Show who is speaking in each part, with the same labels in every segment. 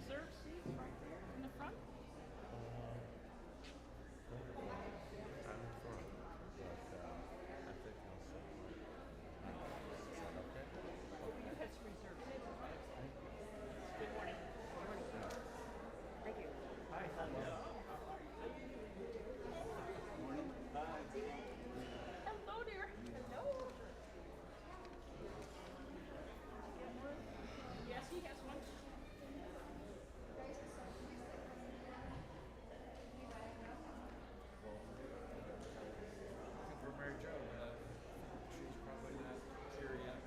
Speaker 1: reserved seats right there in the front.
Speaker 2: I'm in front, but I think I'll sit. Is that okay?
Speaker 1: You had some reserved seats. Good morning.
Speaker 3: Thank you.
Speaker 2: Hi, hello. Morning. Hi.
Speaker 1: Hello, dear. Hello. Yes, he has one.
Speaker 2: For Mary Jo, she's probably not here yet.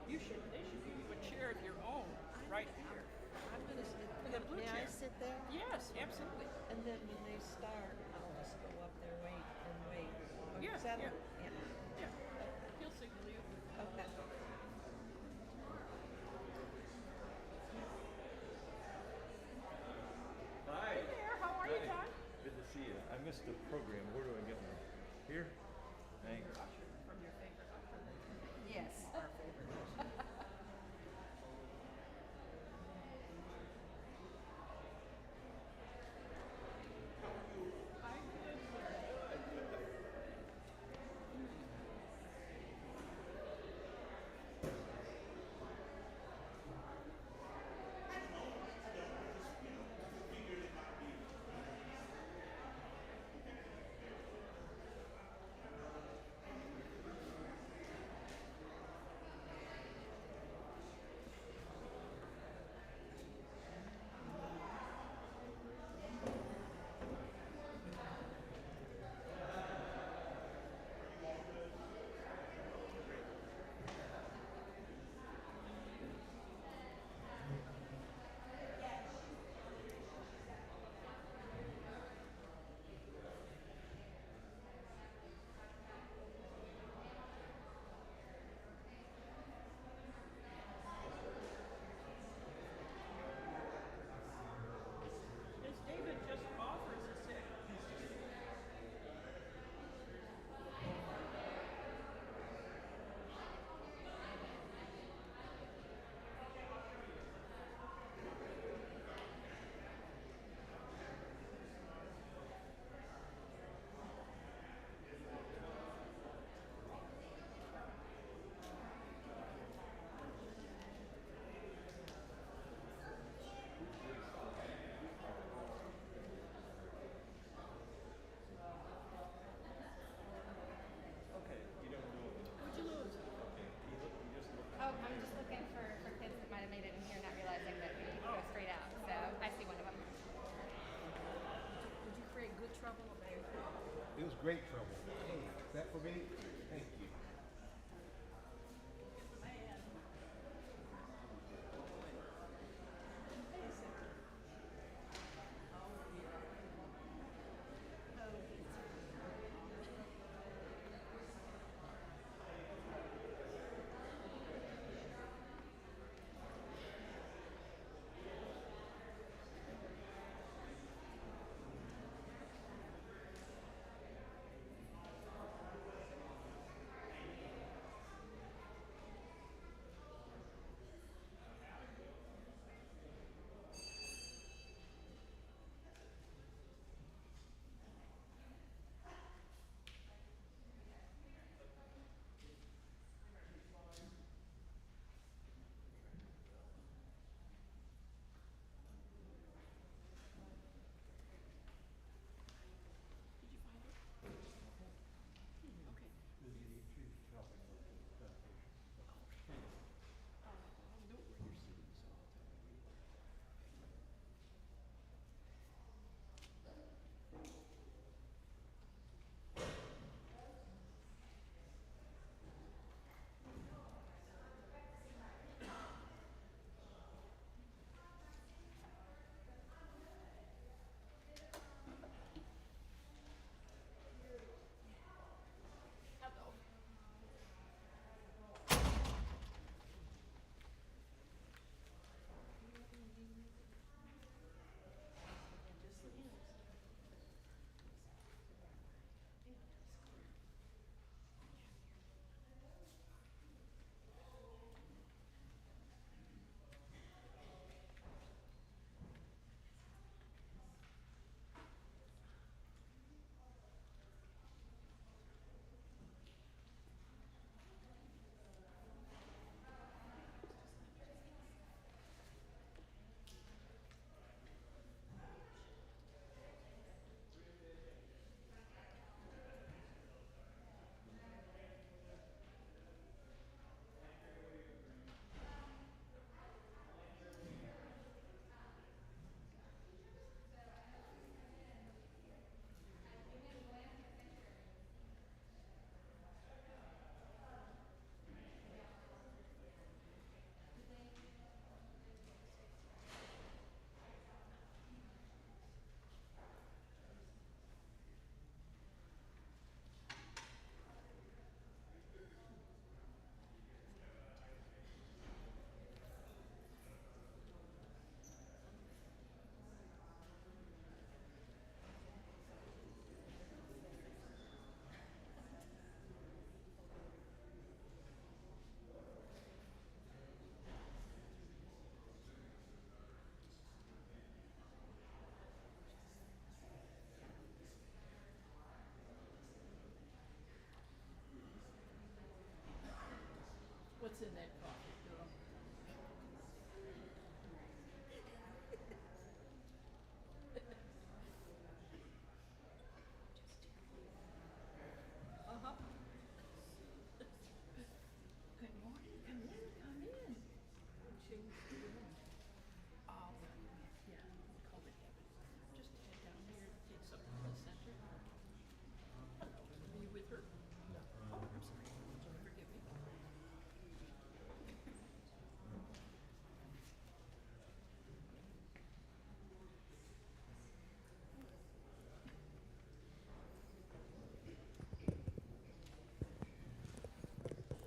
Speaker 1: They should give you a chair of your own right here.
Speaker 3: I'm going to sit.
Speaker 1: The blue
Speaker 3: May I
Speaker 1: chair.
Speaker 3: sit there?
Speaker 1: Yes, absolutely.
Speaker 3: And then when they start, I'll just go up there, wait and wait. Or
Speaker 1: Yeah,
Speaker 3: settle.
Speaker 1: yeah.
Speaker 3: Yeah.
Speaker 1: Yeah. He'll signal you.
Speaker 3: Okay.
Speaker 2: Hi.
Speaker 1: Hey there, how are you, John?
Speaker 2: Good to see you. I missed the program. Where do I get one? Here? Thanks.
Speaker 1: From your favorite usher.
Speaker 3: Yes.
Speaker 1: Our favorite usher. As David just offers us it.
Speaker 2: Okay, you don't know.
Speaker 1: What'd you lose?
Speaker 2: Okay, you just look.
Speaker 4: Oh, I'm just looking for kids that might have made it in here, not realizing that we go straight out. So I see one of them.
Speaker 1: Did you create good trouble or bad trouble?
Speaker 5: It was great trouble. Hey, is that for me? Thank you.
Speaker 1: Man. Hey, Sarah. Oh, dear.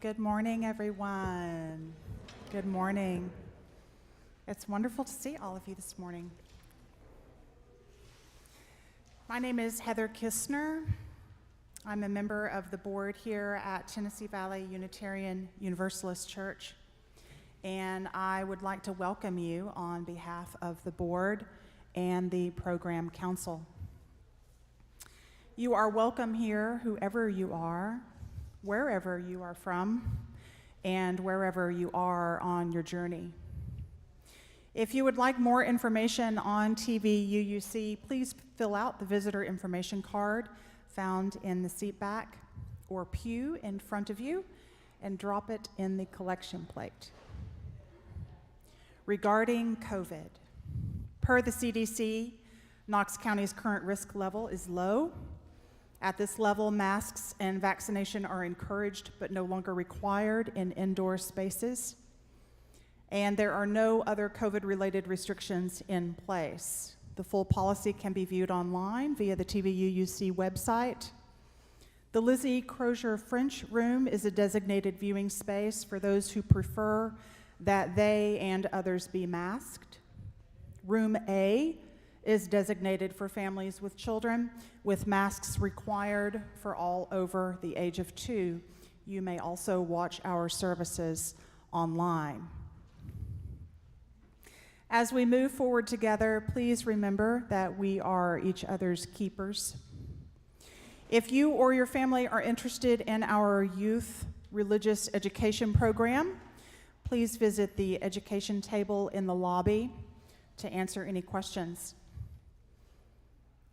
Speaker 6: Good morning, everyone. Good morning. It's wonderful to see all of you this morning. My name is Heather Kistner. I'm a member of the board here at Tennessee Valley Unitarian Universalist Church, and I would like to welcome you on behalf of the board and the program council. You are welcome here, whoever you are, wherever you are from, and wherever you are on your journey. If you would like more information on TVUUC, please fill out the visitor information card found in the seat back or pew in front of you and drop it in the collection plate. Regarding COVID, per the CDC, Knox County's current risk level is low. At this level, masks and vaccination are encouraged but no longer required in indoor spaces. And there are no other COVID-related restrictions in place. The full policy can be viewed online via the TVUUC website. The Lizzie Crozier French Room is a designated viewing space for those who prefer that they and others be masked. Room A is designated for families with children, with masks required for all over the age of 2. You may also watch our services online. As we move forward together, please remember that we are each other's keepers. If you or your family are interested in our youth religious education program, please visit the education table in the lobby to answer any questions.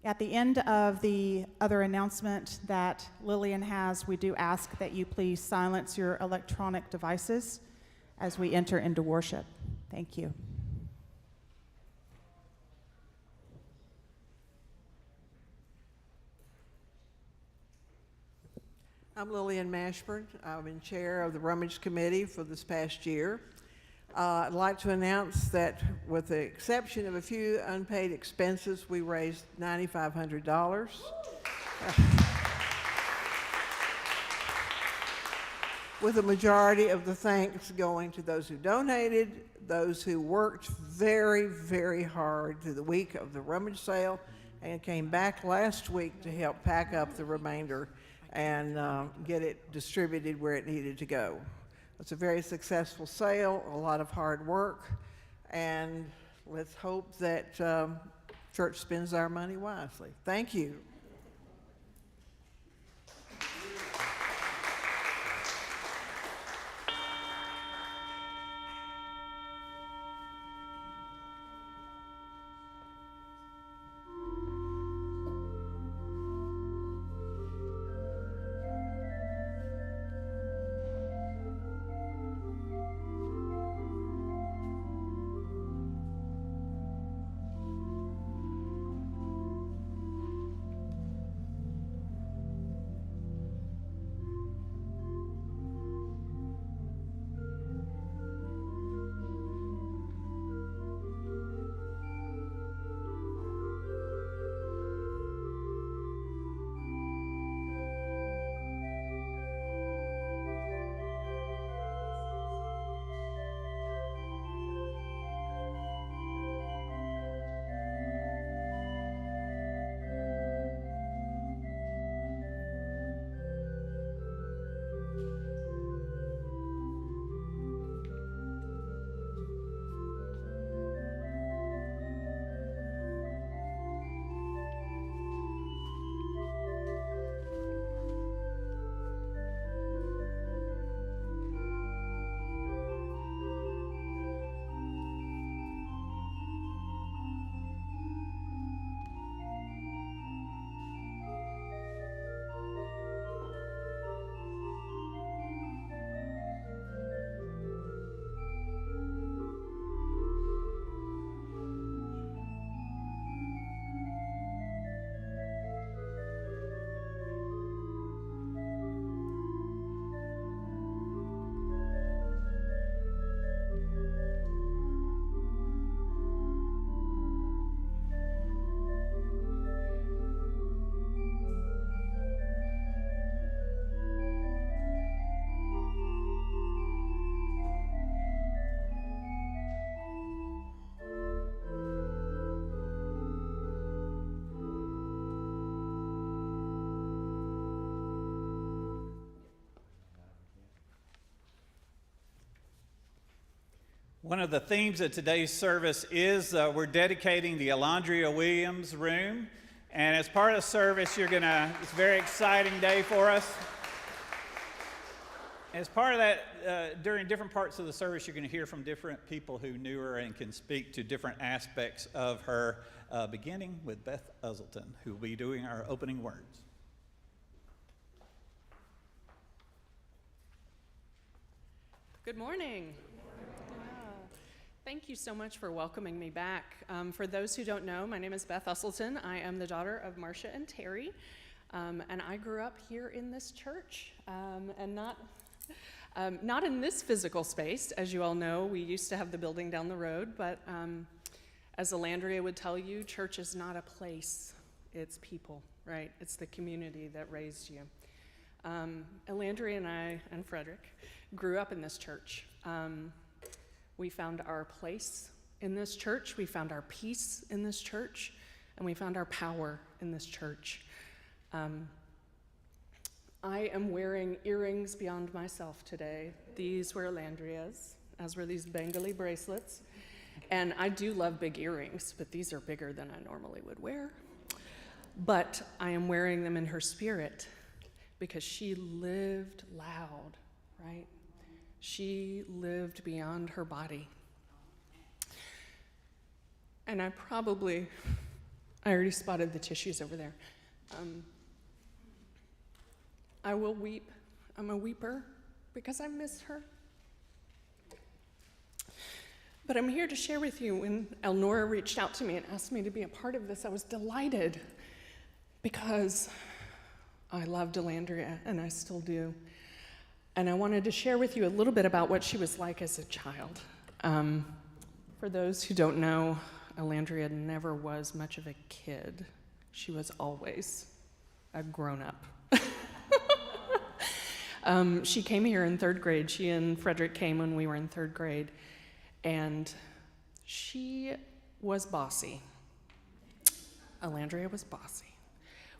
Speaker 6: At the end of the other announcement that Lillian has, we do ask that you please silence your electronic devices as we enter into worship. Thank you.
Speaker 7: I'm Lillian Mashburn. I've been chair of the Rummage Committee for this past year. I'd like to announce that with the exception of a few unpaid expenses, we raised $9,500. With a majority of the thanks going to those who donated, those who worked very, very hard through the week of the rummage sale and came back last week to help pack up the remainder and get it distributed where it needed to go. It's a very successful sale, a lot of hard work, and let's hope that church spends our money wisely. Thank you.
Speaker 8: One of the themes of today's service is we're dedicating the Alondria Williams room. And as part of the service, it's a very exciting day for us. As part of that, during different parts of the service, you're going to hear from different people who knew her and can speak to different aspects of her, beginning with Beth Uzzleton, who will be doing our opening words.
Speaker 1: Good morning. Thank you so much for welcoming me back. For those who don't know, my name is Beth Uzzleton. I am the daughter of Marcia and Terry, and I grew up here in this church, and not in this physical space. As you all know, we used to have the building down the road, but as Alandria would tell you, church is not a place, it's people, right? It's the community that raised you. Alandria and I and Frederick grew up in this church. We found our place in this church, we found our peace in this church, and we found our power in this church. I am wearing earrings beyond myself today. These were Alandria's, as were these Bengali bracelets. And I do love big earrings, but these are bigger than I normally would wear. But I am wearing them in her spirit because she lived loud, right? She lived beyond her body. And I already spotted the tissues over there. I will weep. I'm a weeper because I miss her. But I'm here to share with you, when Elnora reached out to me and asked me to be a part of this, I was delighted because I loved Alandria, and I still do. And I wanted to share with you a little bit about what she was like as a child. For those who don't know, Alandria never was much of a kid. She was always a grown-up. She came here in third grade. She and Frederick came when we were in third grade. And she was bossy. Alandria was bossy.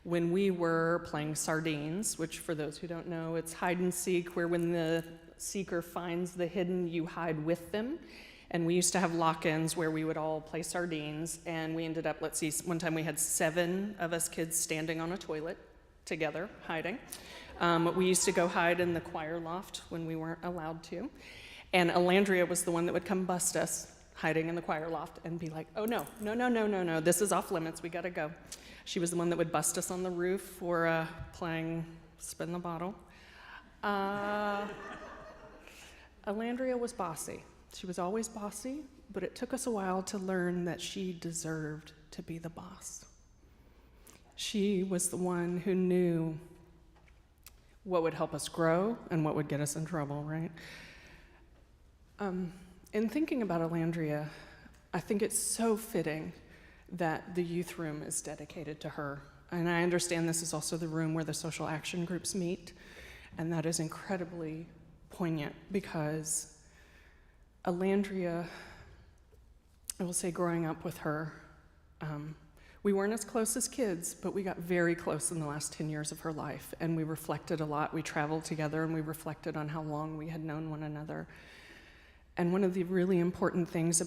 Speaker 1: When we were playing sardines, which for those who don't know, it's hide and seek, where when the seeker finds the hidden, you hide with them. And we used to have lock-ins where we would all play sardines, and we ended up, one time we had 7 of us kids standing on a toilet together, hiding. We used to go hide in the choir loft when we weren't allowed to. And Alandria was the one that would come bust us hiding in the choir loft and be like, oh no, this is off limits, we gotta go. She was the one that would bust us on the roof for playing Spin the Bottle. Alandria was bossy. She was always bossy, but it took us a while to learn that she deserved to be the boss. She was the one who knew what would help us grow and what would get us in trouble, right? In thinking about Alandria, I think it's so fitting that the youth room is dedicated to her. And I understand this is also the room where the social action groups meet, and that is incredibly poignant because Alandria, I will say growing up with her, we weren't as close as kids, but we got very close in the last 10 years of her life, and we reflected a lot. We traveled together, and we reflected on how long we had known one another. And one of the really important things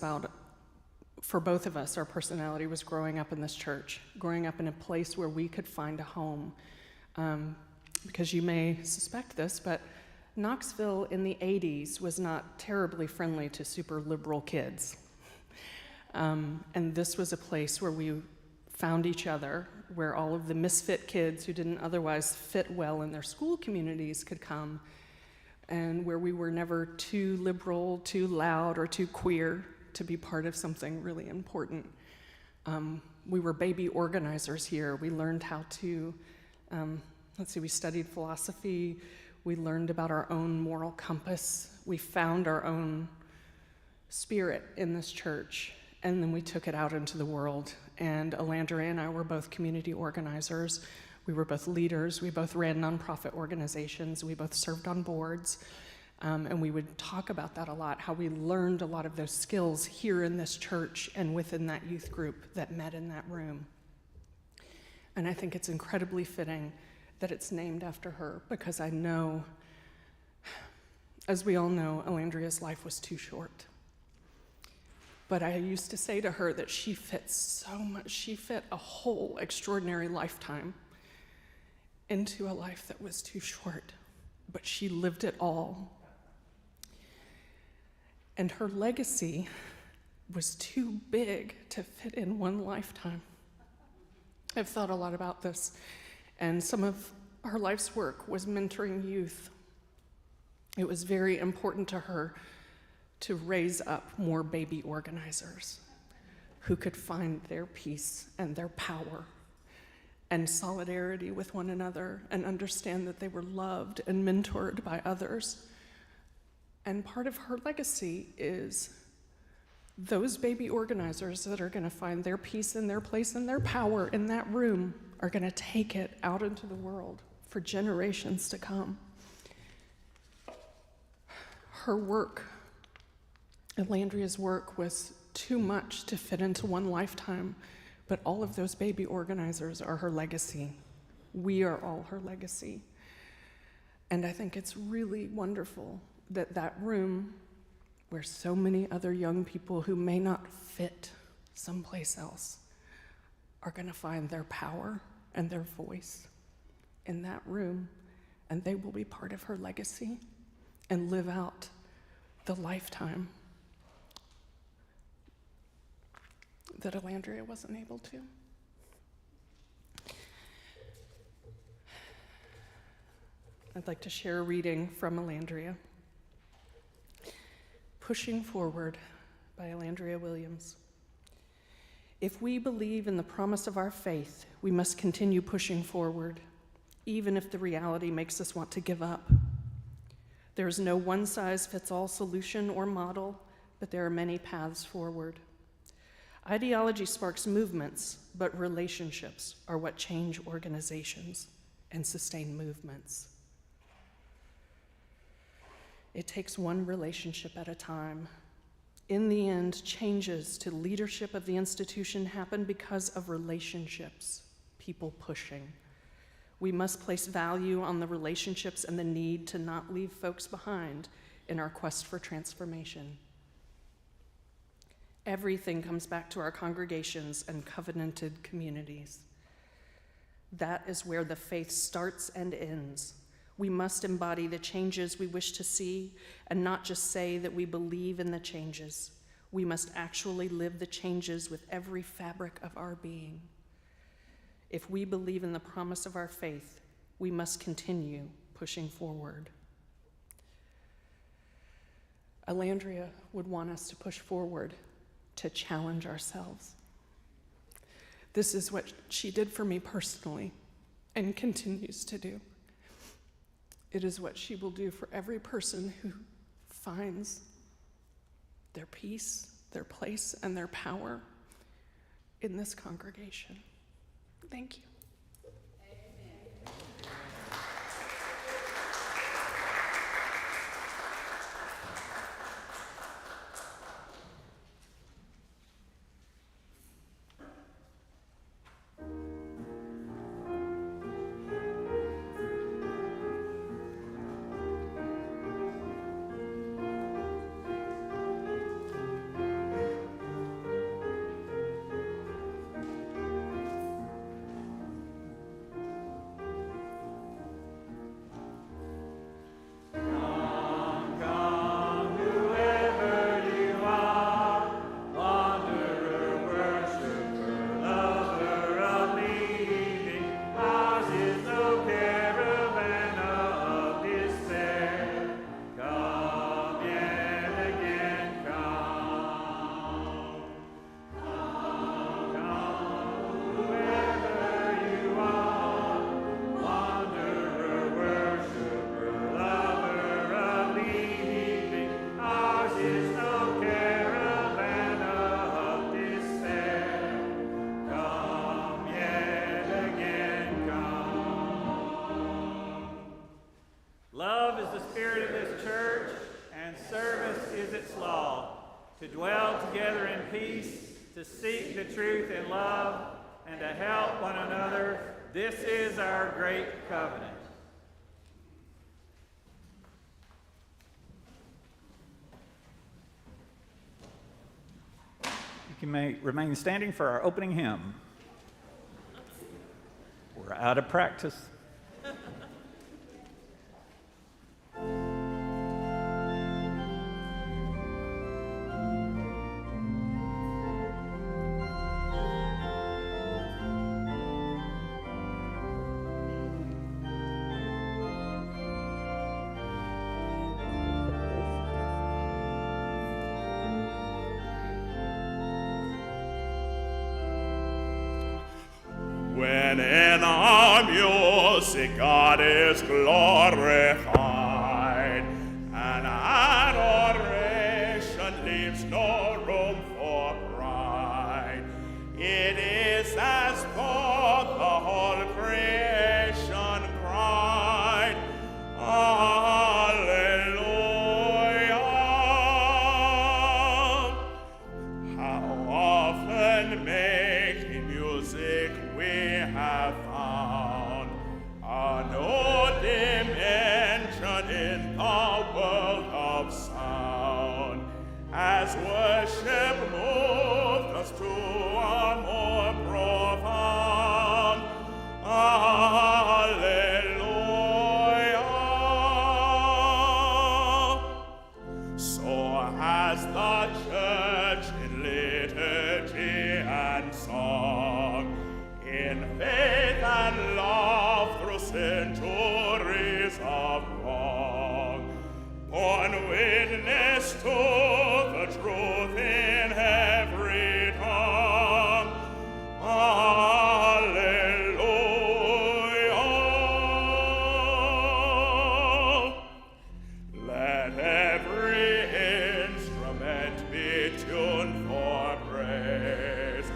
Speaker 1: for both of us, our personality, was growing up in this church, growing up in a place where we could find a home. Because you may suspect this, but Knoxville in the 80s was not terribly friendly to super liberal kids. And this was a place where we found each other, where all of the misfit kids who didn't otherwise fit well in their school communities could come, and where we were never too liberal, too loud, or too queer to be part of something really important. We were baby organizers here. We learned how to, we studied philosophy. We learned about our own moral compass. We found our own spirit in this church, and then we took it out into the world. And Alandria and I were both community organizers. We were both leaders. We both ran nonprofit organizations. We both served on boards. And we would talk about that a lot, how we learned a lot of those skills here in this church and within that youth group that met in that room. And I think it's incredibly fitting that it's named after her, because I know, as we all know, Alandria's life was too short. But I used to say to her that she fit so much, she fit a whole extraordinary lifetime into a life that was too short, but she lived it all. And her legacy was too big to fit in one lifetime. I've thought a lot about this, and some of her life's work was mentoring youth. It was very important to her to raise up more baby organizers who could find their peace and their power and solidarity with one another and understand that they were loved and mentored by others. And part of her legacy is those baby organizers that are going to find their peace and their place and their power in that room are going to take it out into the world for generations to come. Her work, Elandria's work, was too much to fit into one lifetime, but all of those baby organizers are her legacy. We are all her legacy. And I think it's really wonderful that that room, where so many other young people who may not fit someplace else are going to find their power and their voice in that room, and they will be part of her legacy and live out the lifetime that Elandria wasn't able to. I'd like to share a reading from Elandria. Pushing Forward by Elandria Williams. If we believe in the promise of our faith, we must continue pushing forward, even if the reality makes us want to give up. There is no one-size-fits-all solution or model, but there are many paths forward. Ideology sparks movements, but relationships are what change organizations and sustain movements. It takes one relationship at a time. In the end, changes to leadership of the institution happen because of relationships, people pushing. We must place value on the relationships and the need to not leave folks behind in our quest for transformation. Everything comes back to our congregations and covenanted communities. That is where the faith starts and ends. We must embody the changes we wish to see and not just say that we believe in the changes. We must actually live the changes with every fabric of our being. If we believe in the promise of our faith, we must continue pushing forward. Elandria would want us to push forward, to challenge ourselves. This is what she did for me personally and continues to do. It is what she will do for every person who finds their peace, their place, and their power in this congregation. Thank you.
Speaker 8: Love is the spirit of this church, and service is its law. To dwell together in peace, to seek the truth in love, and to help one another, this is our great covenant. You may remain standing for our opening hymn. We're out of practice.
Speaker 2: When in our music God is glorified, and adoration leaves no room for pride, it is as though the whole creation cried, Alleluia. How often making music we have found a new dimension in the world of sound, as worship moved us to a more profound Alleluia. So has the church in liturgy and song, in faith and love through centuries of wrong, borne witness to the truth in every tongue. Alleluia. Let every instrument be tuned for praise.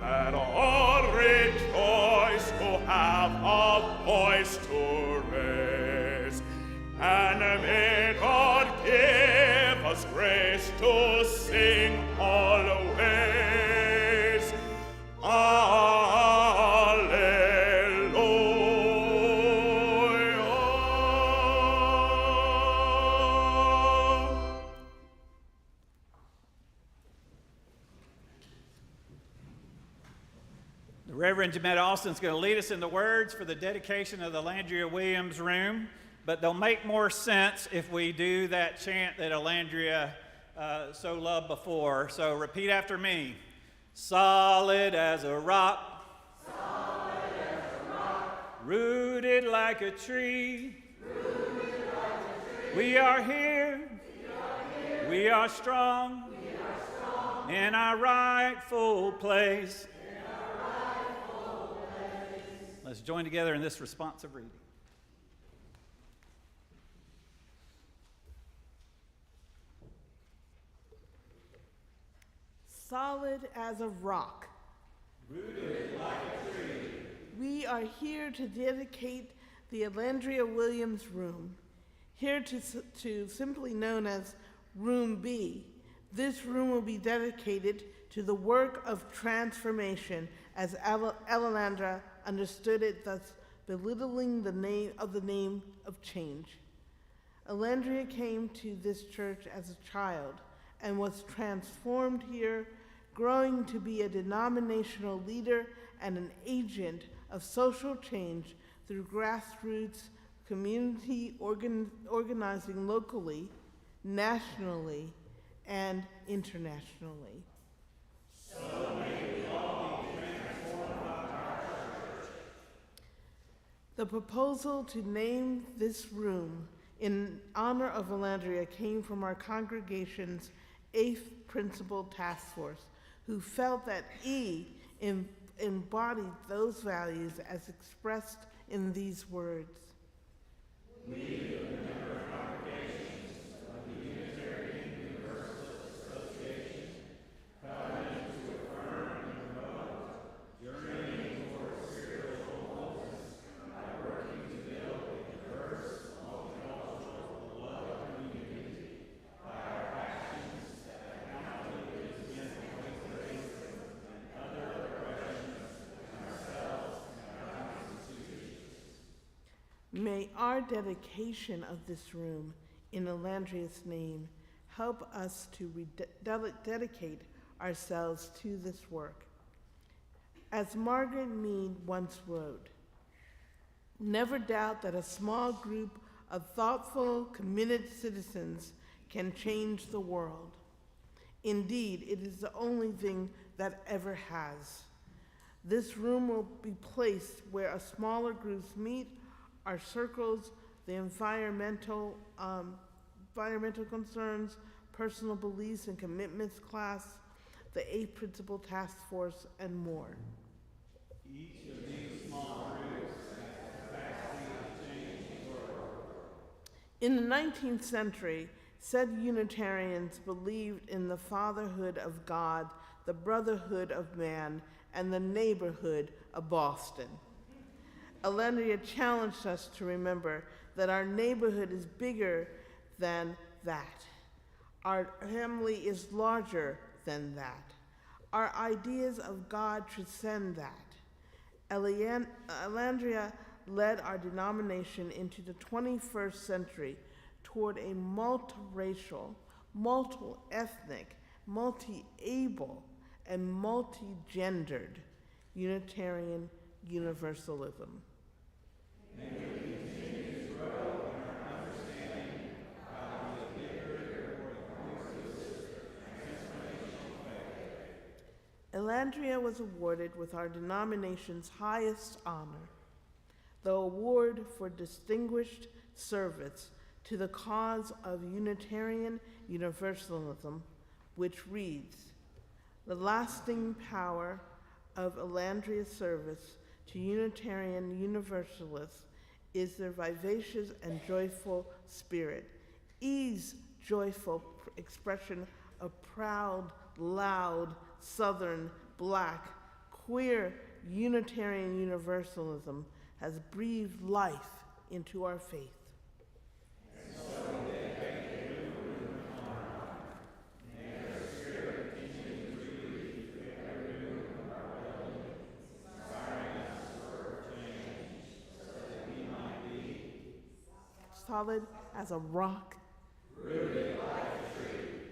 Speaker 2: Let all rejoice who have a voice to raise. And may God give us grace to sing always. Alleluia.
Speaker 8: The Reverend Jametta Austin is going to lead us in the words for the dedication of the Landria Williams Room, but they'll make more sense if we do that chant that Alandria so loved before. So repeat after me. Solid as a rock. Rooted like a tree. We are here. We are strong. In our rightful place. Let's join together in this responsive reading.
Speaker 9: Solid as a rock. Rooted like a tree. We are here to dedicate the Alandria Williams Room, here to simply known as Room B. This room will be dedicated to the work of transformation as Alandra understood it, thus belittling the name of change. Alandria came to this church as a child and was transformed here, growing to be a denominational leader and an agent of social change through grassroots community organizing locally, nationally, and internationally. The proposal to name this room in honor of Alandria came from our congregation's 8th Principal Task Force, who felt that E embodied those values as expressed in these words. May our dedication of this room in Alandria's name help us to dedicate ourselves to this work. As Margaret Mead once wrote, "Never doubt that a small group of thoughtful, committed citizens can change the world. Indeed, it is the only thing that ever has. This room will be placed where a smaller groups meet, our circles, the environmental concerns, personal beliefs and commitments class, the 8 Principle Task Force, and more."
Speaker 8: Each of these small groups has the capacity to change the world.
Speaker 9: In the 19th century, said Unitarians believed in the fatherhood of God, the brotherhood of man, and the neighborhood of Boston. Alendria challenged us to remember that our neighborhood is bigger than that. Our family is larger than that. Our ideas of God transcend that. Alendria led our denomination into the 21st century toward a multiracial, multi-ethnic, multi-able, and multi-gendered Unitarian Universalism.
Speaker 8: May we continue to grow in our understanding how to be a bigger, more inclusive, transformational faith.
Speaker 9: Alendria was awarded with our denomination's highest honor, the Award for Distinguished Service to the Cause of Unitarian Universalism, which reads, "The lasting power of Alendria's service to Unitarian Universalists is their vivacious and joyful spirit, ease joyful expression of proud, loud, Southern, Black, queer Unitarian Universalism has breathed life into our faith." Solid as a rock.
Speaker 8: Rooted like a tree.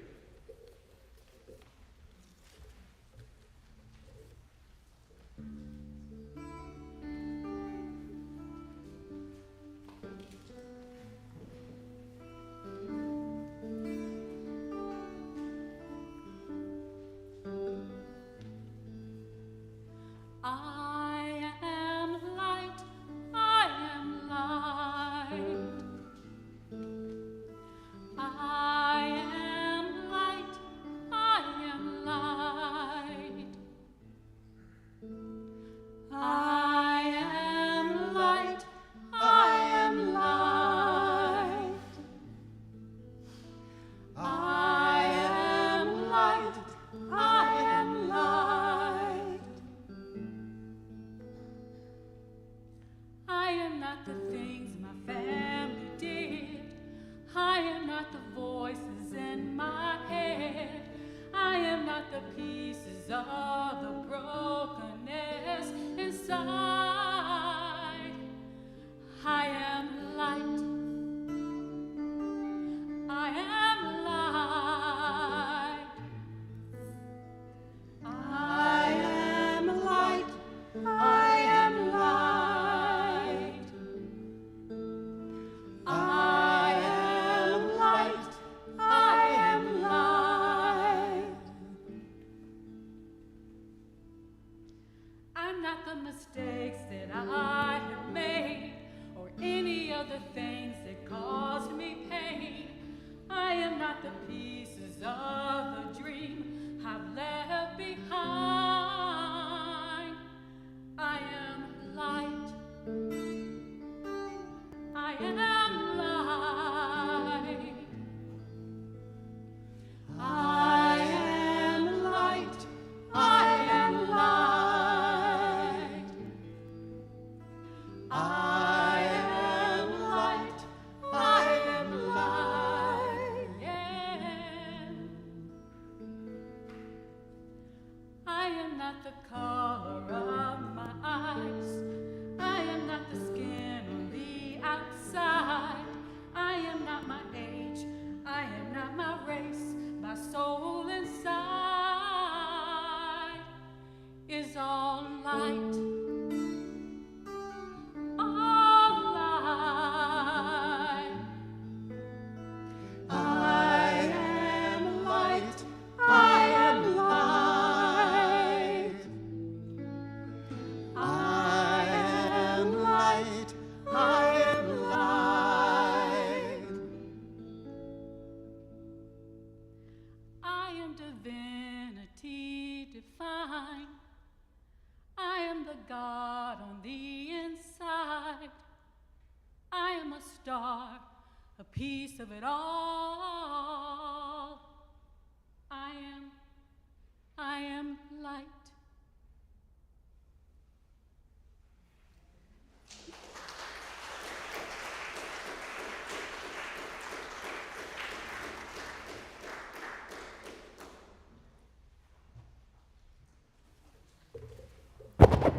Speaker 10: I am light, I am light. I am light, I am light. I am light, I am light. I am light, I am light. I am not the things my family did. I am not the voices in my head. I am not the pieces of the brokenness inside. I am light. I am light. I am light. I am light. I am light. I am light. I'm not the mistakes that I have made or any of the things that caused me pain. I am not the pieces of the dream I've left behind. I am light. I am light. I am light. I am light. I am light. I am light. Yeah. I am not the color of my eyes. I am not the skin on the outside. I am not my age. I am not my race, my soul inside. am divinity divine. I am the God on the inside. I am a star, a piece of it all. I am light.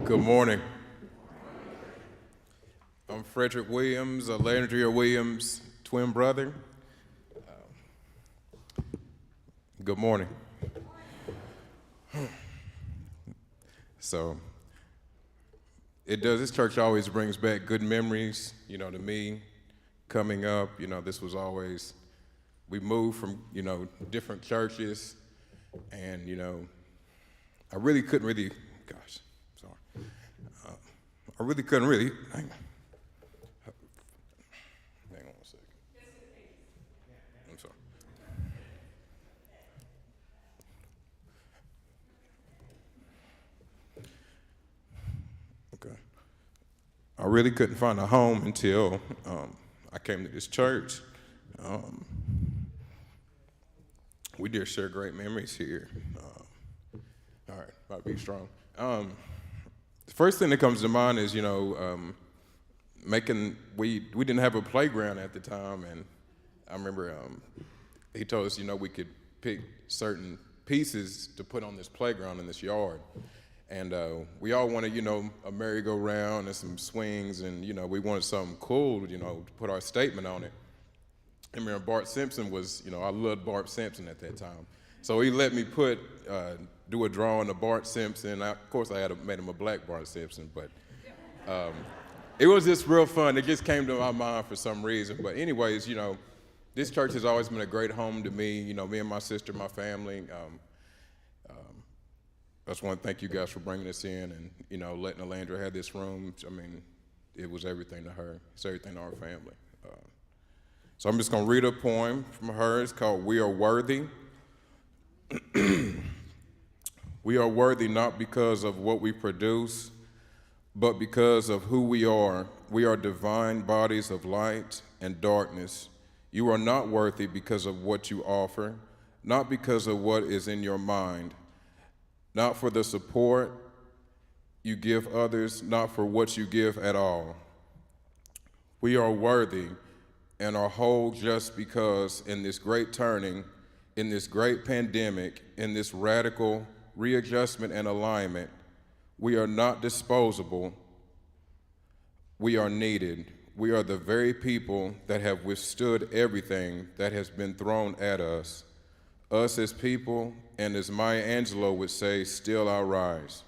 Speaker 2: Good morning. I'm Frederick Williams, Landria Williams' twin brother. Good morning. So, this church always brings back good memories, to me. Coming up, this was always, we moved from, different churches, and, I really couldn't really, gosh, sorry. I really couldn't really, hang on a second. I'm sorry. Okay. I really couldn't find a home until I came to this church. We did share great memories here. All right, I'll be strong. The first thing that comes to mind is, we didn't have a playground at the time, and I remember he told us, we could pick certain pieces to put on this playground in this yard. And we all wanted, a merry-go-round and some swings, and, we wanted something cool, to put our statement on it. I remember Bart Simpson was, I loved Bart Simpson at that time. So he let me do a drawing of Bart Simpson. Of course, I had made him a black Bart Simpson, but it was just real fun. It just came to my mind for some reason. But anyways, this church has always been a great home to me. Me and my sister, my family. I just want to thank you guys for bringing us in and, letting Alandra have this room. I mean, it was everything to her. It's everything to our family. So I'm just going to read a poem from her. It's called We Are Worthy. We are worthy not because of what we produce, but because of who we are. We are divine bodies of light and darkness. You are not worthy because of what you offer, not because of what is in your mind, not for the support you give others, not for what you give at all. We are worthy and are whole just because in this great turning, in this great pandemic, in this radical readjustment and alignment, we are not disposable. We are needed. We are the very people that have withstood everything that has been thrown at us. Us as people, and as Maya Angelou would say, still I rise.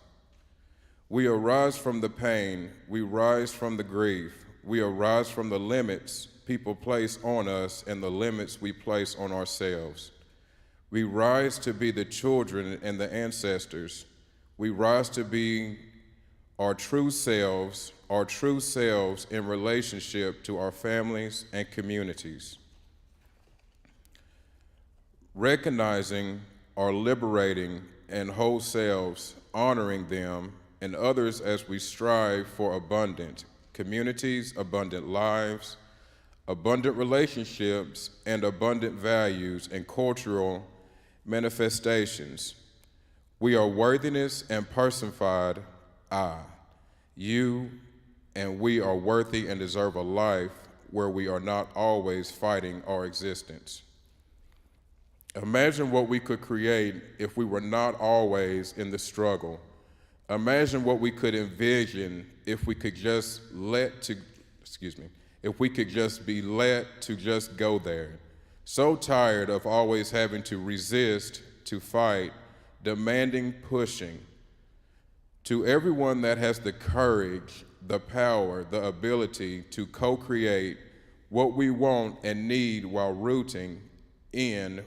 Speaker 2: We arise from the pain. We rise from the grief. We arise from the limits people place on us and the limits we place on ourselves. We rise to be the children and the ancestors. We rise to be our true selves in relationship to our families and communities. Recognizing our liberating and whole selves, honoring them and others as we strive for abundant communities, abundant lives, abundant relationships, and abundant values and cultural manifestations. We are worthiness and personified I, you, and we are worthy and deserve a life where we are not always fighting our existence. Imagine what we could create if we were not always in the struggle. Imagine what we could envision if we could just if we could just be let to just go there. So tired of always having to resist, to fight, demanding, pushing. To everyone that has the courage, the power, the ability to co-create what we want and need while rooting in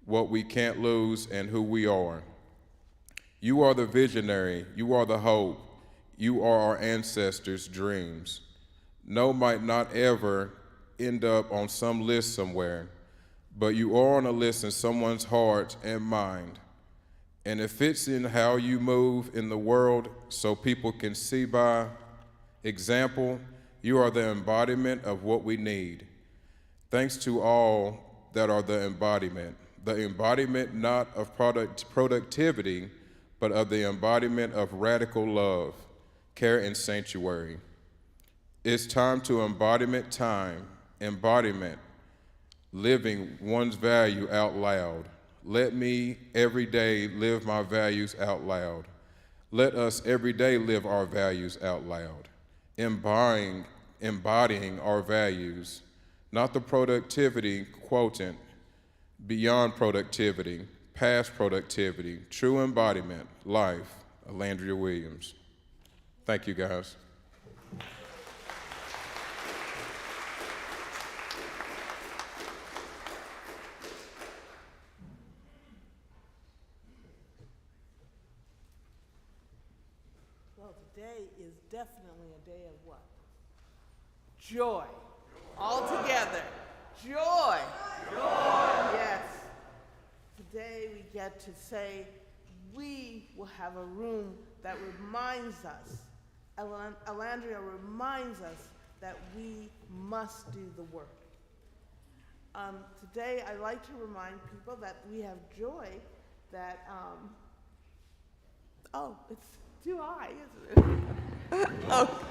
Speaker 2: what we can't lose and who we are. You are the visionary, you are the hope, you are our ancestors' dreams. No might not ever end up on some list somewhere, but you are on a list in someone's heart and mind. And it fits in how you move in the world so people can see by example, you are the embodiment of what we need. Thanks to all that are the embodiment not of productivity, but of the embodiment of radical love, care, and sanctuary. It's time to embodiment, living one's value out loud. Let me every day live my values out loud. Let us every day live our values out loud, embodying our values, not the productivity quotient, beyond productivity, past productivity, true embodiment, life, Alandria Williams. Thank you, guys.
Speaker 9: Well, today is definitely a day of what? Joy. All together. Joy. Joy. Yes. Today we get to say we will have a room that reminds us, Alandria reminds us that we must do the work. Today I like to remind people that we have joy that, oh, it's too high, isn't it? Oh.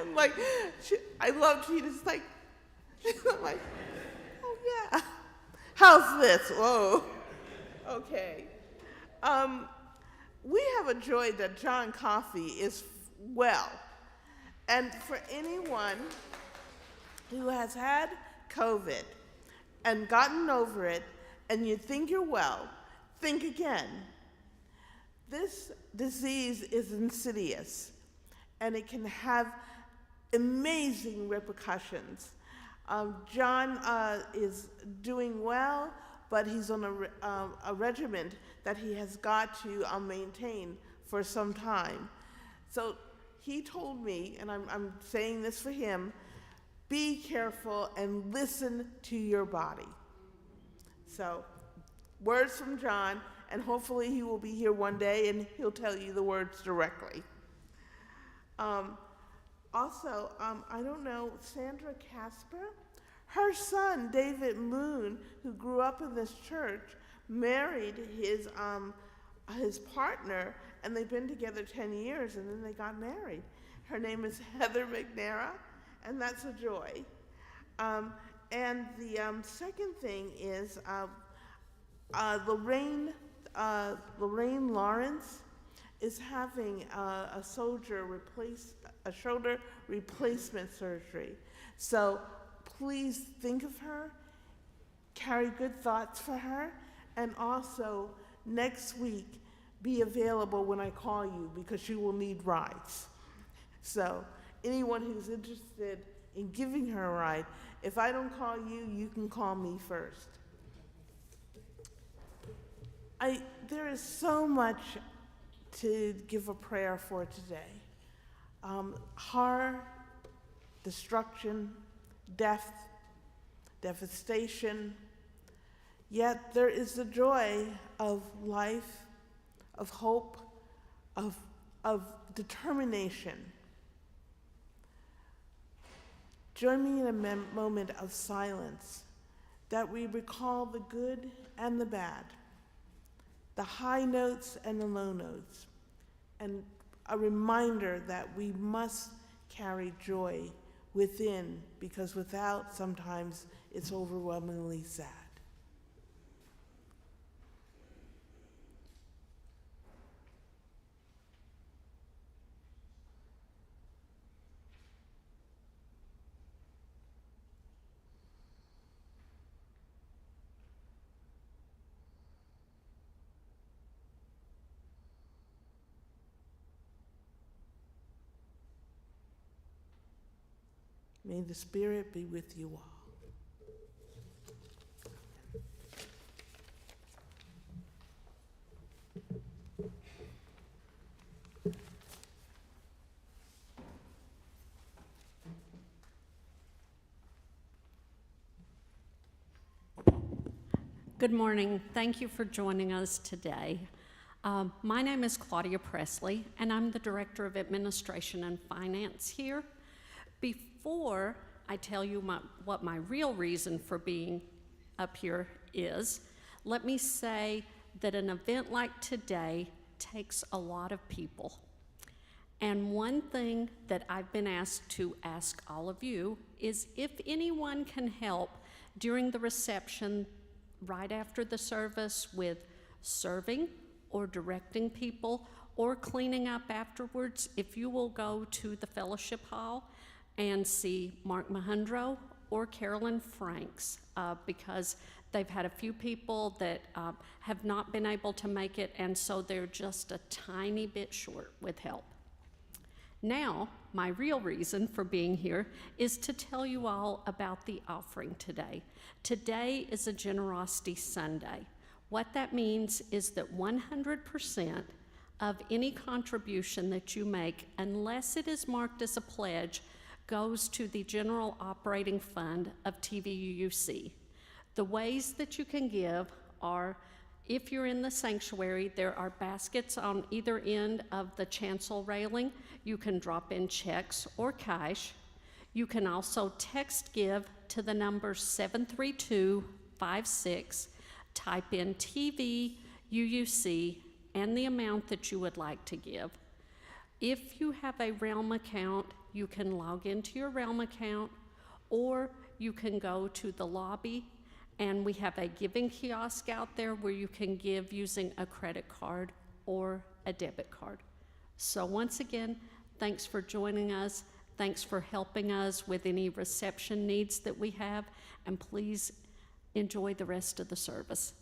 Speaker 9: I'm like, I love Gina's like, I'm like, oh yeah. How's this? Whoa. Okay. We have a joy that John Coffey is well. And for anyone who has had COVID and gotten over it and you think you're well, think again. This disease is insidious and it can have amazing repercussions. John is doing well, but he's on a regimen that he has got to maintain for some time. So he told me, and I'm saying this for him, be careful and listen to your body. So, words from John, and hopefully he will be here one day and he'll tell you the words directly. Also, I don't know, Sandra Casper, her son, David Moon, who grew up in this church, married his partner, and they've been together 10 years, and then they got married. Her name is Heather McNara, and that's a joy. And the second thing is Lorraine Lawrence is having a shoulder replacement surgery. So please think of her, carry good thoughts for her, and also next week be available when I call you because you will need rides. So anyone who's interested in giving her a ride, if I don't call you, you can call me first. There is so much to give a prayer for today. Horror, destruction, death, devastation, yet there is the joy of life, of hope, of determination. Join me in a moment of silence that we recall the good and the bad, the high notes and the low notes, and a reminder that we must carry joy within, because without, sometimes it's overwhelmingly sad. May the Spirit be with you all.
Speaker 11: Good morning. Thank you for joining us today. My name is Claudia Presley, and I'm the Director of Administration and Finance here. Before I tell you what my real reason for being up here is, let me say that an event like today takes a lot of people. And one thing that I've been asked to ask all of you is if anyone can help during the reception right after the service with serving or directing people or cleaning up afterwards, if you will go to the fellowship hall and see Mark Mahundro or Carolyn Franks, because they've had a few people that have not been able to make it, and so they're just a tiny bit short with help. Now, my real reason for being here is to tell you all about the offering today. Today is a Generosity Sunday. What that means is that 100% of any contribution that you make, unless it is marked as a pledge, goes to the General Operating Fund of TVUUC. The ways that you can give are, if you're in the sanctuary, there are baskets on either end of the chancel railing. You can drop in checks or cash. You can also text give to the number 73256, type in TV, UUC, and the amount that you would like to give. If you have a Realm account, you can log into your Realm account, or you can go to the lobby, and we have a giving kiosk out there where you can give using a credit card or a debit card. So once again, thanks for joining us. Thanks for helping us with any reception needs that we have, and please enjoy the rest of the service.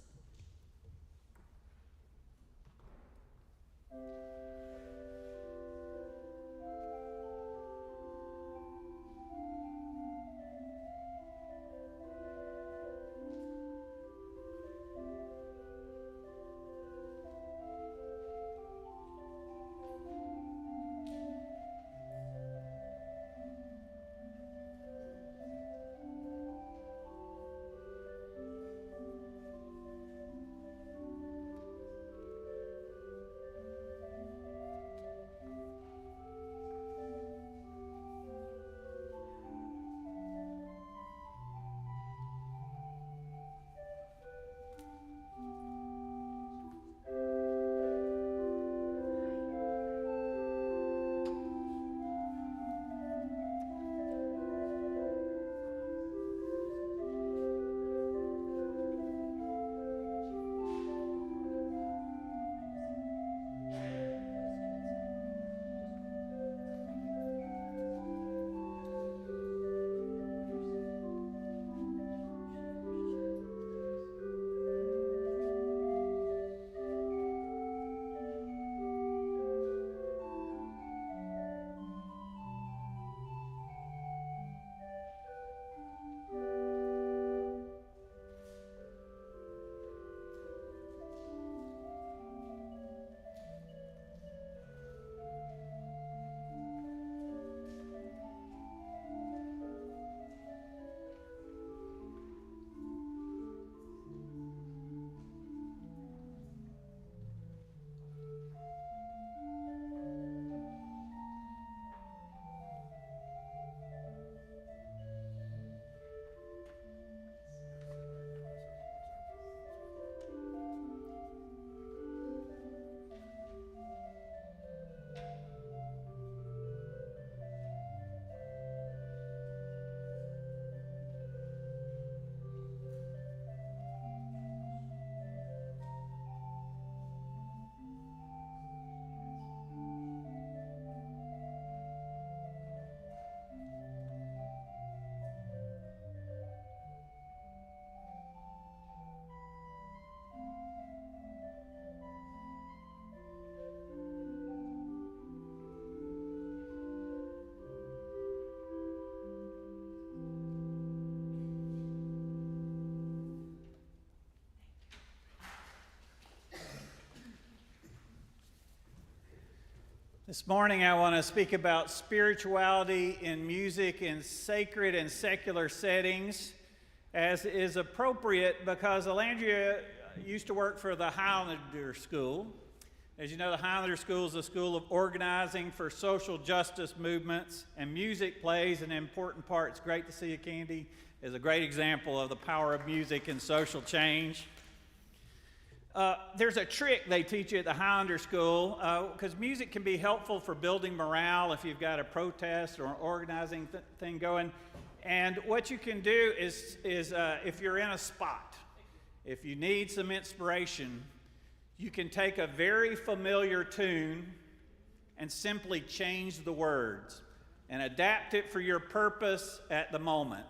Speaker 8: This morning I want to speak about spirituality in music in sacred and secular settings. as is appropriate because Alandria used to work for the Highlander School. As you know, the Highlander School is a school of organizing for social justice movements, and music plays an important part. It's great to see you, Candy, is a great example of the power of music and social change. There's a trick they teach you at the Highlander School, because music can be helpful for building morale if you've got a protest or an organizing thing going. And what you can do is if you're in a spot, if you need some inspiration, you can take a very familiar tune and simply change the words and adapt it for your purpose at the moment.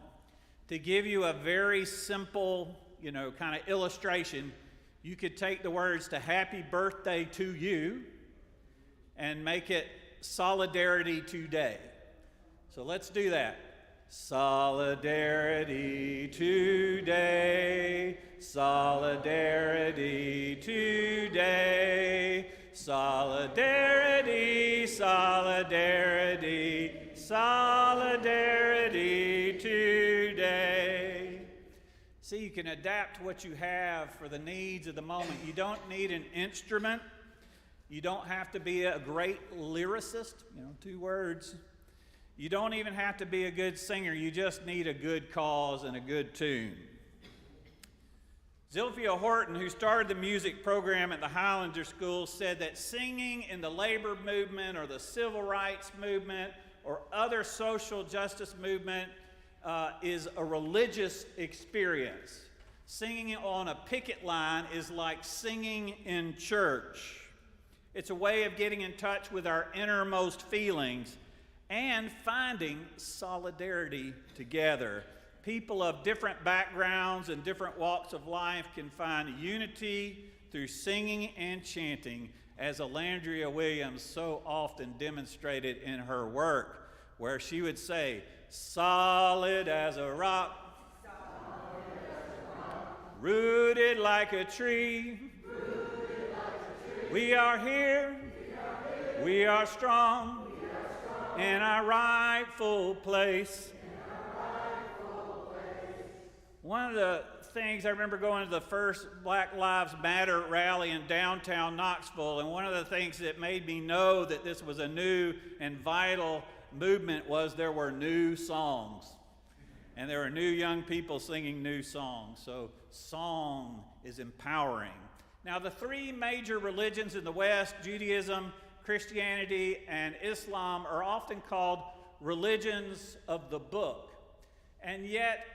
Speaker 8: To give you a very simple, kind of illustration, you could take the words to Happy Birthday to You and make it Solidarity Today. So let's do that. Solidarity today, solidarity today, solidarity, solidarity, solidarity today. See, you can adapt what you have for the needs of the moment. You don't need an instrument. You don't have to be a great lyricist, 2 words. You don't even have to be a good singer. You just need a good cause and a good tune. Zilphia Horton, who started the music program at the Highlander School, said that singing in the labor movement or the civil rights movement or other social justice movement is a religious experience. Singing on a picket line is like singing in church. It's a way of getting in touch with our innermost feelings and finding solidarity together. People of different backgrounds and different walks of life can find unity through singing and chanting, as Alandria Williams so often demonstrated in her work, where she would say, solid as a rock, rooted like a tree, we are here, we are strong, in our rightful place. One of the things I remember going to the first Black Lives Matter rally in downtown Knoxville, and one of the things that made me know that this was a new and vital movement was there were new songs. And there were new young people singing new songs. So song is empowering. Now, the 3 major religions in the West, Judaism, Christianity, and Islam, are often called religions of the book. And yet,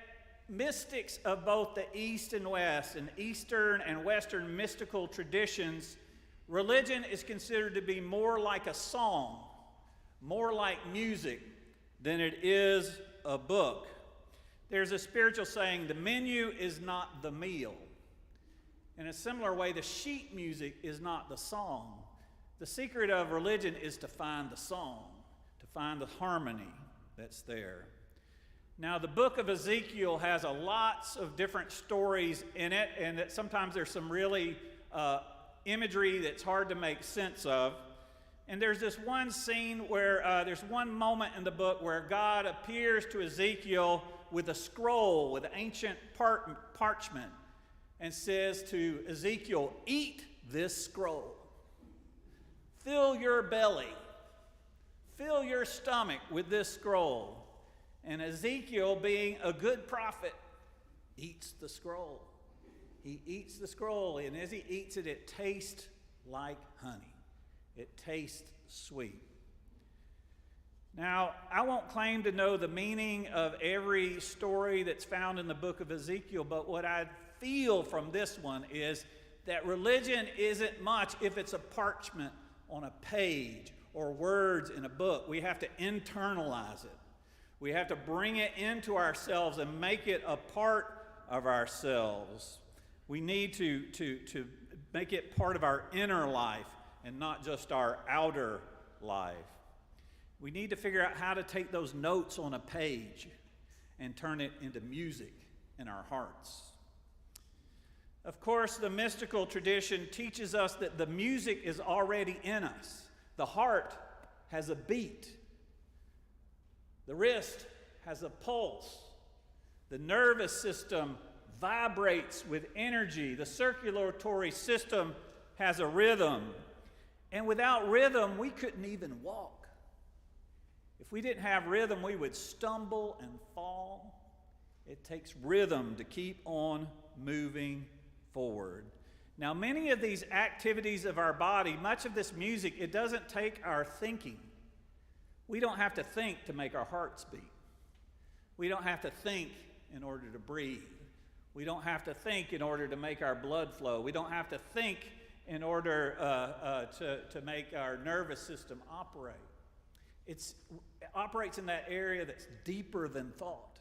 Speaker 8: mystics of both the East and West, and Eastern and Western mystical traditions, religion is considered to be more like a song, more like music, than it is a book. There's a spiritual saying, the menu is not the meal. In a similar way, the sheet music is not the song. The secret of religion is to find the song, to find the harmony that's there. Now, the book of Ezekiel has lots of different stories in it, and that sometimes there's some really imagery that's hard to make sense of. And there's this one scene where there's one moment in the book where God appears to Ezekiel with a scroll, with ancient parchment, and says to Ezekiel, eat this scroll. Fill your belly, fill your stomach with this scroll. And Ezekiel, being a good prophet, eats the scroll. He eats the scroll, and as he eats it, it tastes like honey. It tastes sweet. Now, I won't claim to know the meaning of every story that's found in the book of Ezekiel, but what I feel from this one is that religion isn't much if it's a parchment on a page or words in a book. We have to internalize it. We have to bring it into ourselves and make it a part of ourselves. We need to make it part of our inner life and not just our outer life. We need to figure out how to take those notes on a page and turn it into music in our hearts. Of course, the mystical tradition teaches us that the music is already in us. The heart has a beat. The wrist has a pulse. The nervous system vibrates with energy. The circulatory system has a rhythm. And without rhythm, we couldn't even walk. If we didn't have rhythm, we would stumble and fall. It takes rhythm to keep on moving forward. Now, many of these activities of our body, much of this music, it doesn't take our thinking. We don't have to think to make our hearts beat. We don't have to think in order to breathe. We don't have to think in order to make our blood flow. We don't have to think in order to make our nervous system operate. It operates in that area that's deeper than thought,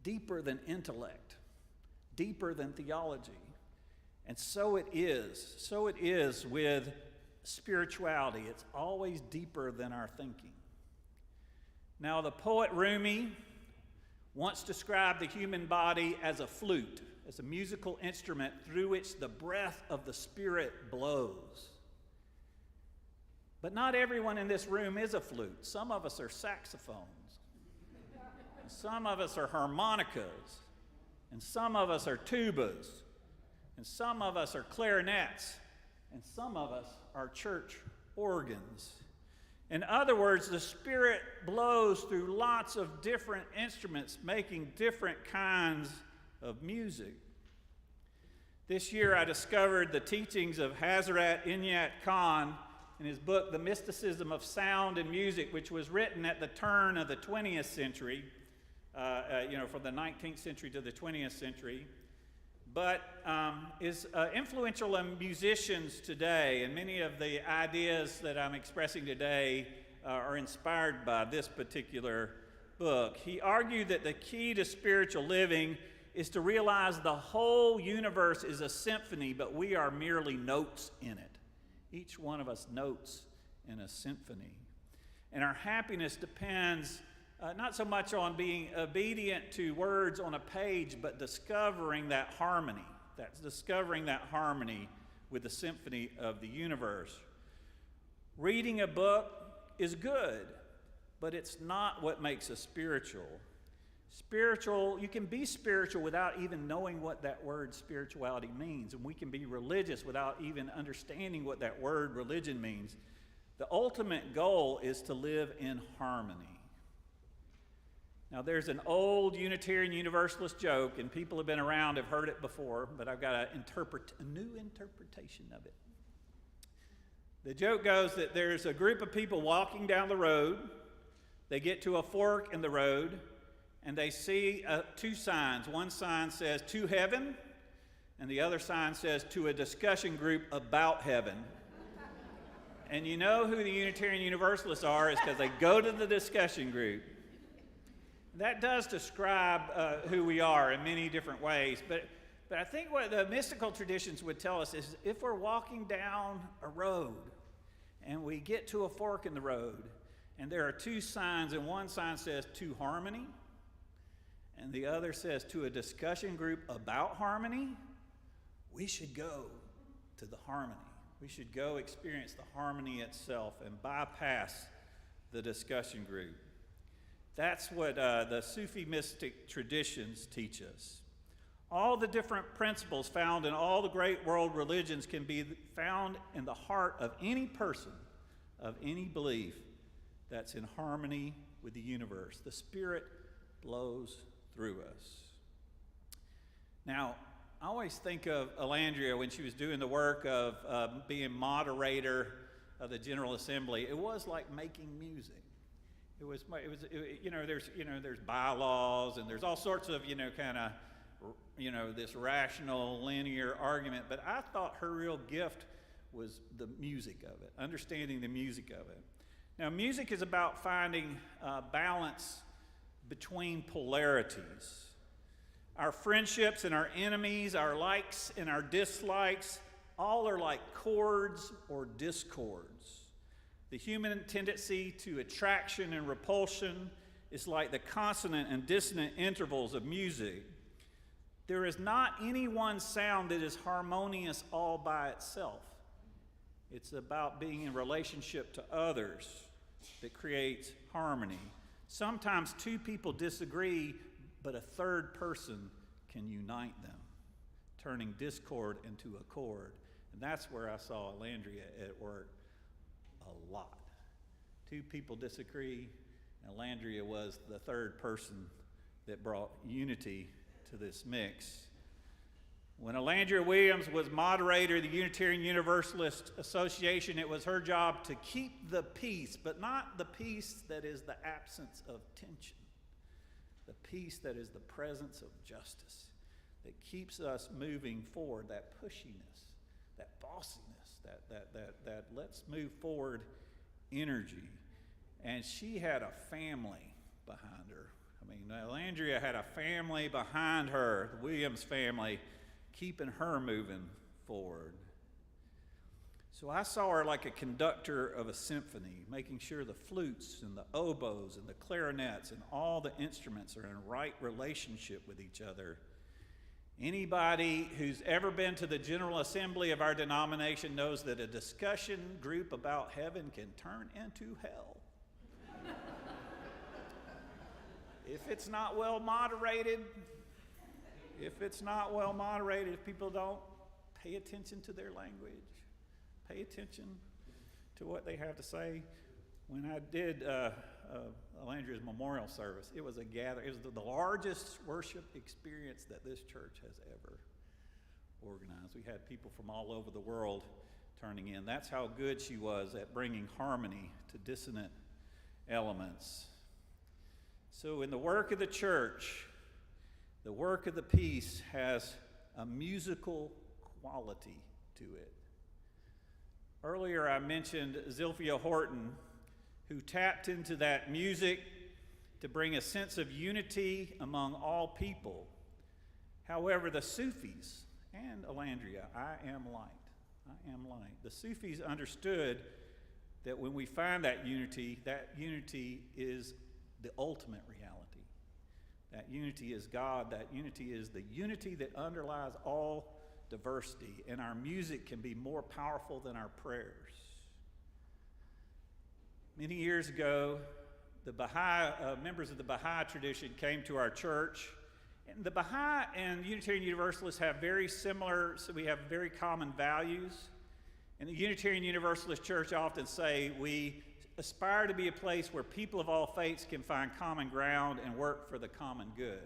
Speaker 8: deeper than intellect, deeper than theology. And so it is. So it is with spirituality. It's always deeper than our thinking. Now, the poet Rumi once described the human body as a flute, as a musical instrument through which the breath of the Spirit blows. But not everyone in this room is a flute. Some of us are saxophones. Some of us are harmonicas. And some of us are tubas. And some of us are clarinets. And some of us are church organs. In other words, the Spirit blows through lots of different instruments, making different kinds of music. This year I discovered the teachings of Hazrat Inayat Khan in his book, The Mysticism of Sound and Music, which was written at the turn of the 20th century, from the 19th century to the 20th century, but is influential on musicians today, and many of the ideas that I'm expressing today are inspired by this particular book. He argued that the key to spiritual living is to realize the whole universe is a symphony, but we are merely notes in it. Each one of us notes in a symphony. And our happiness depends not so much on being obedient to words on a page, but discovering that harmony. That's discovering that harmony with the symphony of the universe. Reading a book is good, but it's not what makes us spiritual. You can be spiritual without even knowing what that word spirituality means, and we can be religious without even understanding what that word religion means. The ultimate goal is to live in harmony. Now, there's an old Unitarian Universalist joke, and people have been around, have heard it before, but I've got a new interpretation of it. The joke goes that there's a group of people walking down the road. They get to a fork in the road, and they see two signs. One sign says, "To heaven," and the other sign says, "To a discussion group about heaven." And you know who the Unitarian Universalists are is because they go to the discussion group. That does describe who we are in many different ways, but I think what the mystical traditions would tell us is if we're walking down a road and we get to a fork in the road and there are two signs, and one sign says "To harmony," and the other says "To a discussion group about harmony," we should go to the harmony. We should go experience the harmony itself and bypass the discussion group. That's what the Sufi mystic traditions teach us. All the different principles found in all the great world religions can be found in the heart of any person, of any belief that's in harmony with the universe. The Spirit blows through us. Now, I always think of Alandria when she was doing the work of being moderator of the General Assembly. It was like making music. There's bylaws and there's all sorts of, this rational, linear argument. But I thought her real gift was the music of it, understanding the music of it. Now, music is about finding balance between polarities. Our friendships and our enemies, our likes and our dislikes, all are like chords or discords. The human tendency to attraction and repulsion is like the consonant and dissonant intervals of music. There is not any one sound that is harmonious all by itself. It's about being in relationship to others that creates harmony. Sometimes two people disagree, but a third person can unite them, turning discord into accord. And that's where I saw Alandria at work a lot. Two people disagree, and Alandria was the third person that brought unity to this mix. When Alandria Williams was moderator of the Unitarian Universalist Association, it was her job to keep the peace, but not the peace that is the absence of tension, the peace that is the presence of justice, that keeps us moving forward, that pushiness, that bossiness, that let's move forward energy. And she had a family behind her. I mean, Alandria had a family behind her, the Williams family, keeping her moving forward. So I saw her like a conductor of a symphony, making sure the flutes and the oboes and the clarinets and all the instruments are in right relationship with each other. Anybody who's ever been to the General Assembly of our denomination knows that a discussion group about heaven can turn into hell. If it's not well moderated, if people don't pay attention to their language, pay attention to what they have to say. When I did Alandria's memorial service, it was a gathering. It was the largest worship experience that this church has ever organized. We had people from all over the world turning in. That's how good she was at bringing harmony to dissonant elements. So in the work of the church, the work of the peace has a musical quality to it. Earlier I mentioned Zilphia Horton, who tapped into that music to bring a sense of unity among all people. However, the Sufis and Alandria, I am light. The Sufis understood that when we find that unity is the ultimate reality. That unity is God. That unity is the unity that underlies all diversity. And our music can be more powerful than our prayers. Many years ago, the Baha'i, members of the Baha'i tradition came to our church. And the Baha'i and Unitarian Universalists have very similar, so we have very common values. And the Unitarian Universalist Church often say we aspire to be a place where people of all faiths can find common ground and work for the common good.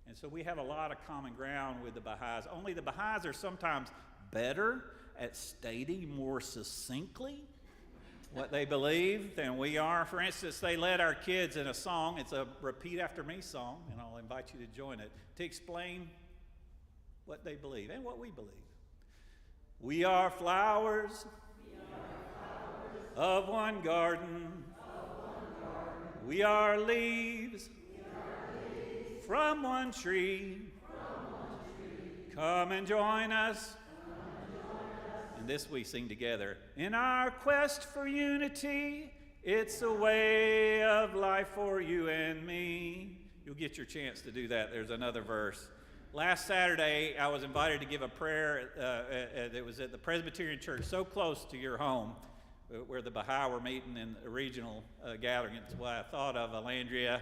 Speaker 8: And so we have a lot of common ground with the Baha'is. Only the Baha'is are sometimes better at stating more succinctly what they believe than we are. For instance, they led our kids in a song. It's a repeat after me song, and I'll invite you to join it, to explain what they believe and what we believe. We are flowers of one garden. We are leaves from one tree. Come and join us. And this we sing together. In our quest for unity, it's a way of life for you and me. You'll get your chance to do that. There's another verse. Last Saturday, I was invited to give a prayer that was at the Presbyterian Church, so close to your home, where the Baha'i were meeting in a regional gathering. It's why I thought of Alandria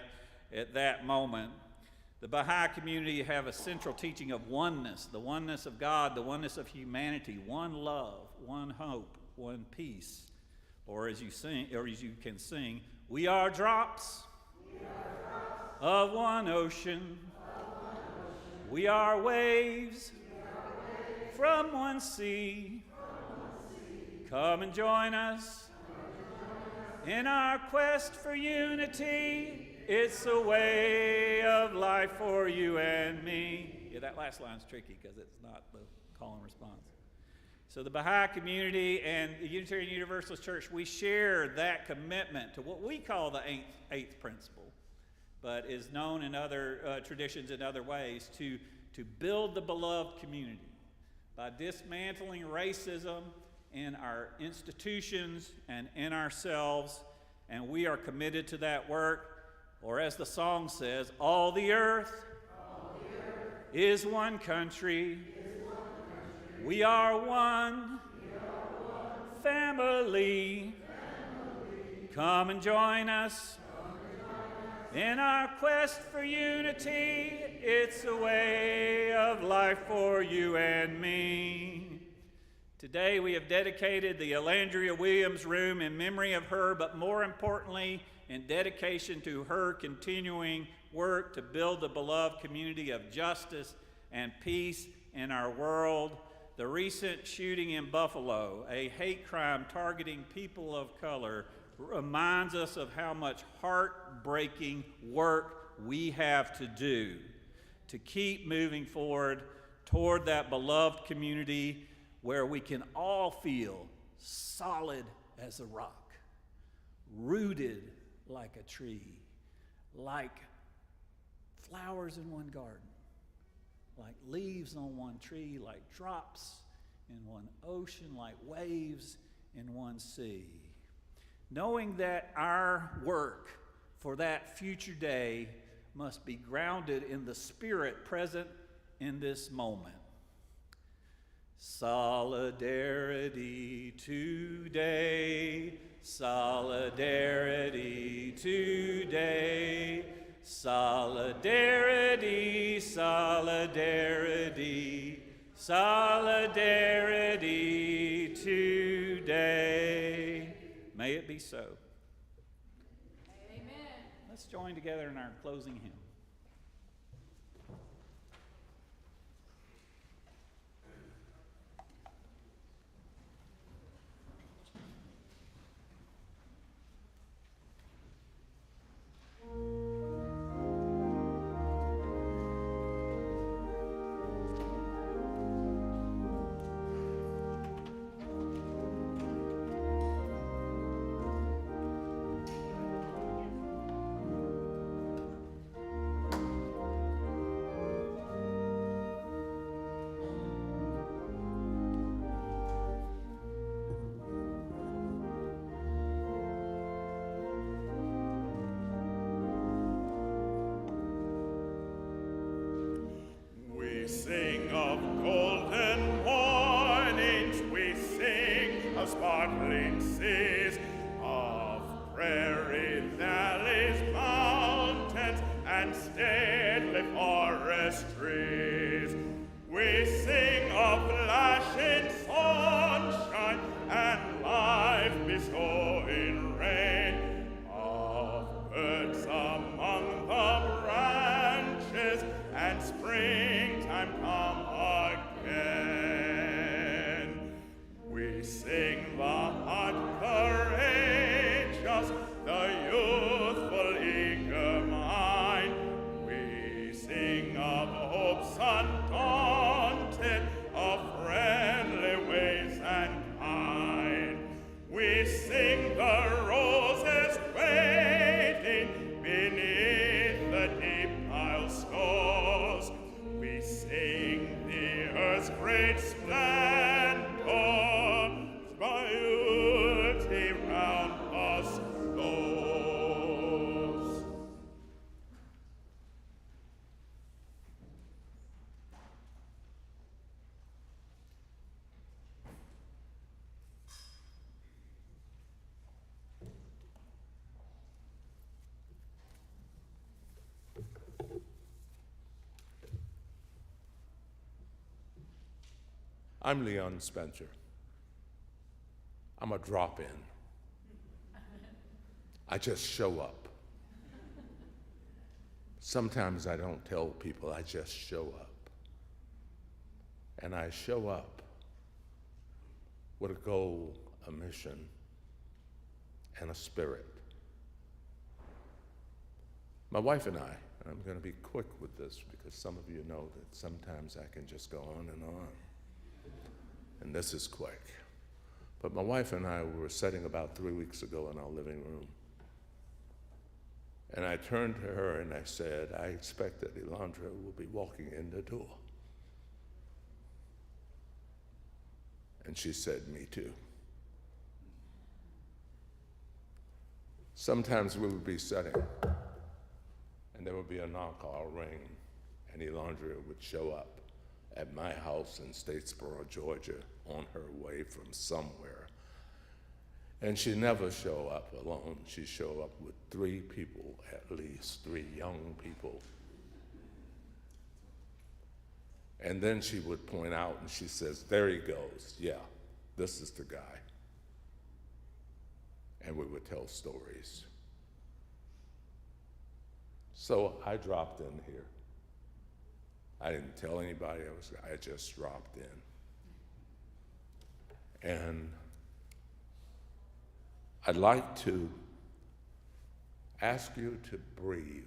Speaker 8: at that moment. The Baha'i community have a central teaching of oneness, the oneness of God, the oneness of humanity, one love, one hope, one peace. Or as you can sing, we are drops, of one ocean. We are waves, from one sea. Come and join us in our quest for unity. It's a way of life for you and me. Yeah, that last line's tricky because it's not the call and response. So the Baha'i community and the Unitarian Universalist Church, we share that commitment to what we call the eighth principle, but is known in other traditions in other ways, to build the beloved community by dismantling racism in our institutions and in ourselves, and we are committed to that work. Or as the song says, all the earth is one country. We are one family. Come and join us In our quest for unity, it's a way of life for you and me. Today we have dedicated the Elandria Williams Room in memory of her, but more importantly, in dedication to her continuing work to build the beloved community of justice and peace in our world. The recent shooting in Buffalo, a hate crime targeting people of color, reminds us of how much heartbreaking work we have to do to keep moving forward toward that beloved community where we can all feel solid as a rock, rooted like a tree, like flowers in one garden, like leaves on one tree, like drops in one ocean, like waves in one sea. Knowing that our work for that future day must be grounded in the spirit present in this moment. Solidarity today, solidarity today, solidarity, solidarity, solidarity today. May it be so.
Speaker 10: Amen.
Speaker 8: Let's join together in our closing hymn.
Speaker 12: We sing of golden mornings, we sing of sparkling seas, of prairie valleys, mountains, and stately forest trees. We sing of flashing sunshine and life bestowing rain, of birds among the branches and springtime come again. We sing the heart courageous, the youthful eager mind. We sing of hopes undaunted, of friendly ways and kind. We sing the roses waiting beneath the deep piled stores. We sing the earth's great splendor, beauty round us goes.
Speaker 13: I'm Leon Spencer. I'm a drop-in. I just show up. Sometimes I don't tell people, I just show up. And I show up with a goal, a mission, and a spirit. My wife and I, and I'm going to be quick with this because some of you know that sometimes I can just go on and on. And this is quick. But my wife and I were sitting about 3 weeks ago in our living room. And I turned to her and I said, I expect that Elandria will be walking in the door. And she said, me too. Sometimes we would be sitting and there would be a knock or a ring and Elandria would show up at my house in Statesboro, Georgia, on her way from somewhere. And she never show up alone. She show up with 3 people, at least 3 young people. And then she would point out and she says, there he goes. Yeah, this is the guy. And we would tell stories. So I dropped in here. I didn't tell anybody I just dropped in. And I'd like to ask you to breathe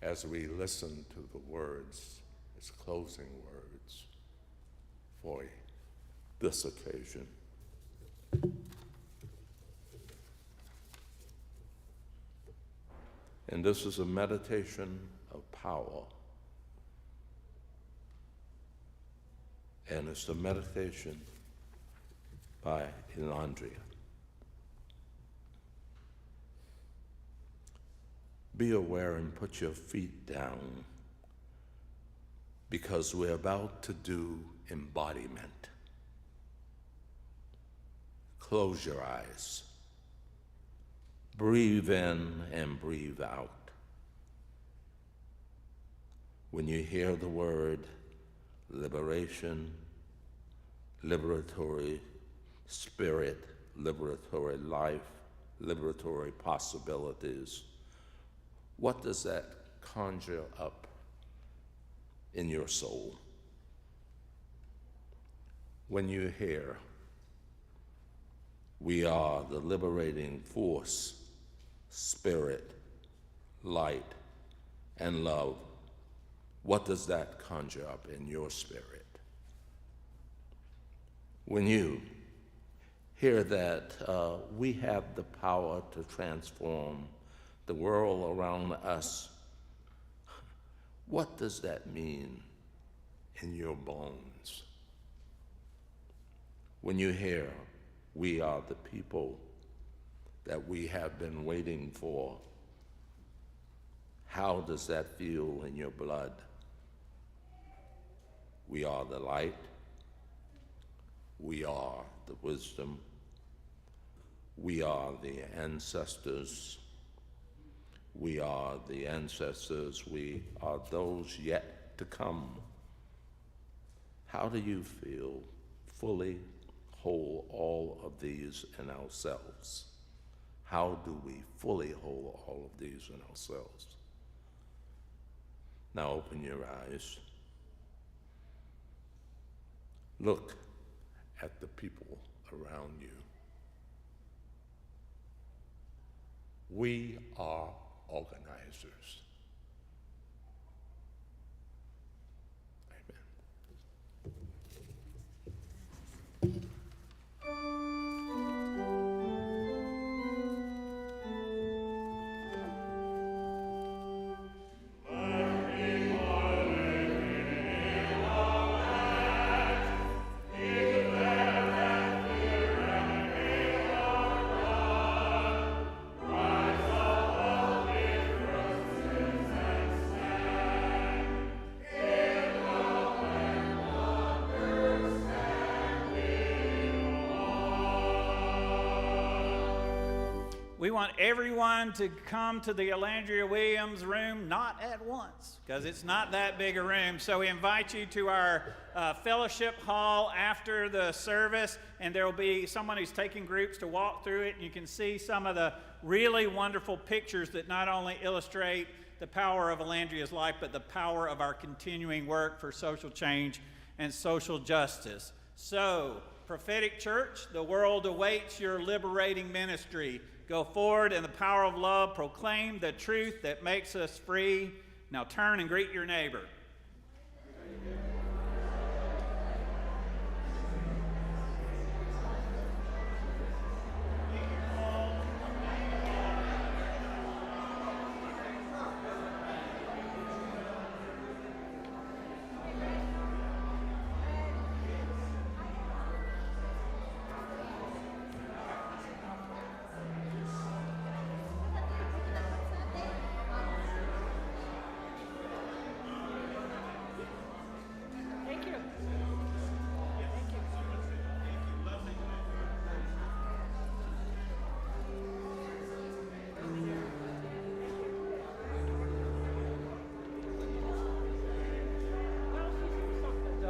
Speaker 13: as we listen to the words, as closing words for this occasion. And this is a meditation of power. And it's a meditation by Elandria. Be aware and put your feet down, because we're about to do embodiment. Close your eyes. Breathe in and breathe out. When you hear the word liberation, liberatory spirit, liberatory life, liberatory possibilities, what does that conjure up in your soul? When you hear, we are the liberating force, spirit, light, and love, what does that conjure up in your spirit? When you hear that we have the power to transform the world around us, what does that mean in your bones? When you hear, we are the people that we have been waiting for, how does that feel in your blood? We are the light. We are the wisdom. We are the ancestors. We are the ancestors. We are those yet to come. How do you feel fully hold all of these in ourselves? How do we fully hold all of these in ourselves? Now open your eyes. Look at the people around you. We are organizers.
Speaker 8: We want everyone to come to the Elandria Williams room, not at once, because it's not that big a room. So we invite you to our fellowship hall after the service, and there will be someone who's taking groups to walk through it, and you can see some of the really wonderful pictures that not only illustrate the power of Elandria's life, but the power of our continuing work for social change and social justice. So, Prophetic Church, the world awaits your liberating ministry. Go forward in the power of love, proclaim the truth that makes us free. Now turn and greet your neighbor.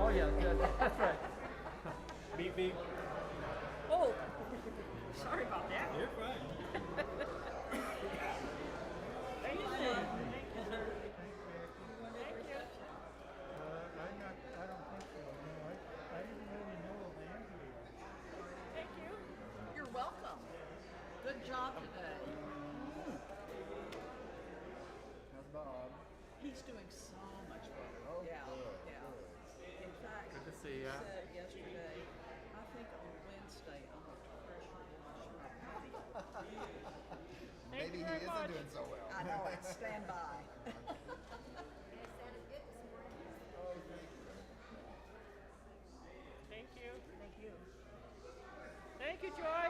Speaker 5: Oh, yeah, that's right. Beep, beep.
Speaker 3: Oh, sorry about that.
Speaker 5: You're fine.
Speaker 3: Thank you. Thank you, sir. Thank you.
Speaker 5: I don't think so. No, I didn't really know of Andrea.
Speaker 3: Thank you. You're welcome. Good job today.
Speaker 5: How's Bob?
Speaker 3: He's doing so much better.
Speaker 5: Oh,
Speaker 3: yeah,
Speaker 5: good,
Speaker 3: yeah.
Speaker 5: good.
Speaker 3: In fact,
Speaker 5: Good to see ya.
Speaker 3: he said yesterday, I think on Wednesday I'm going to pressure him.
Speaker 5: Maybe he isn't doing so well.
Speaker 3: I know it. Stand by. Thank you. Thank you. Thank you, Joy.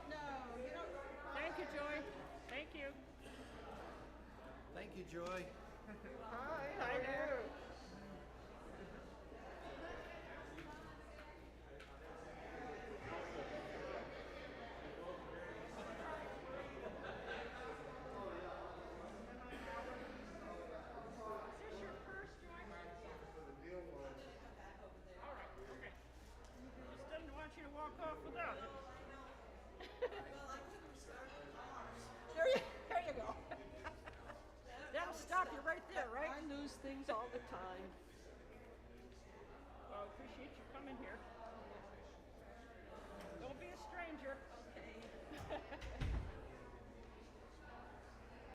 Speaker 3: No, you don't. Thank you, Joy. Thank you.
Speaker 5: Thank you, Joy.
Speaker 3: Hi. Hi there. Just didn't want you to walk off without it. There you go. That'll stop you right there, right? I lose things all the time. Well, I appreciate you coming here.